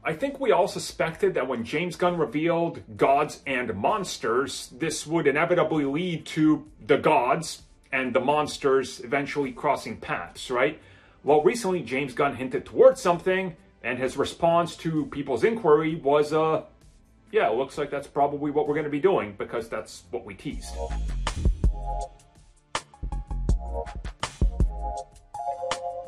I think we all suspected that when James Gunn revealed Gods and Monsters, this would inevitably lead to the gods and the monsters eventually crossing paths, right? Well, recently James Gunn hinted towards something, and his response to people's inquiry was, yeah, it looks like that's probably what we're going to be doing, because that's what we teased.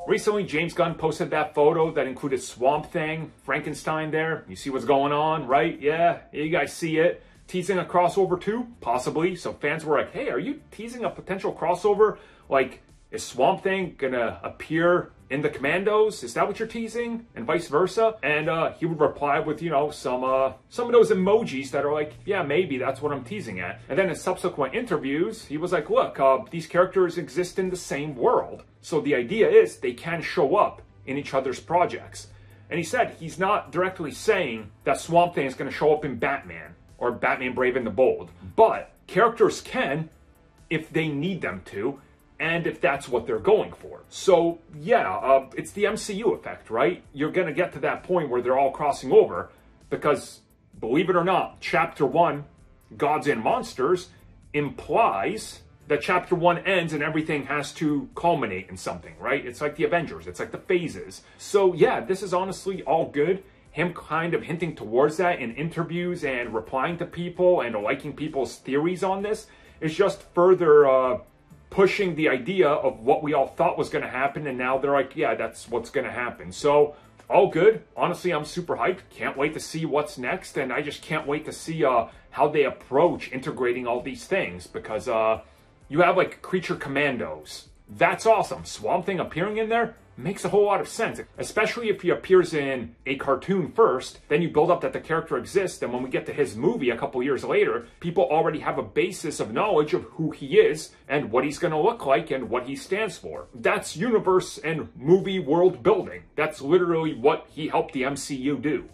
Recently, James Gunn posted that photo that included Swamp Thing, Frankenstein there. You see what's going on, right? Yeah, you guys see it. Teasing a crossover too? Possibly. So fans were like, hey, are you teasing a potential crossover? Like, is Swamp Thing gonna appear in the Commandos? Is that what you're teasing? And vice versa? And he would reply with, you know, some of those emojis that are like, yeah, maybe that's what I'm teasing at. And then in subsequent interviews, he was like, look, these characters exist in the same world. So the idea is they can show up in each other's projects. And he said he's not directly saying that Swamp Thing is going to show up in Batman or Batman Brave and the Bold. But characters can if they need them to, and if that's what they're going for. So yeah, it's the MCU effect, right? You're going to get to that point where they're all crossing over because, believe it or not, Chapter 1, Gods and Monsters, implies that Chapter 1 ends and everything has to culminate in something, right? It's like the Avengers. It's like the phases. So yeah, this is honestly all good. Him kind of hinting towards that in interviews and replying to people and liking people's theories on this is just further pushing the idea of what we all thought was going to happen, and now they're like, yeah, that's what's going to happen. So all good. Honestly, I'm super hyped. Can't wait to see what's next, and I just can't wait to see how they approach integrating all these things, because you have like Creature Commandos. That's awesome. Swamp Thing appearing in there makes a whole lot of sense, especially if he appears in a cartoon first, then you build up that the character exists, and when we get to his movie a couple years later, people already have a basis of knowledge of who he is and what he's going to look like and what he stands for. That's universe and movie world building. That's literally what he helped the MCU do.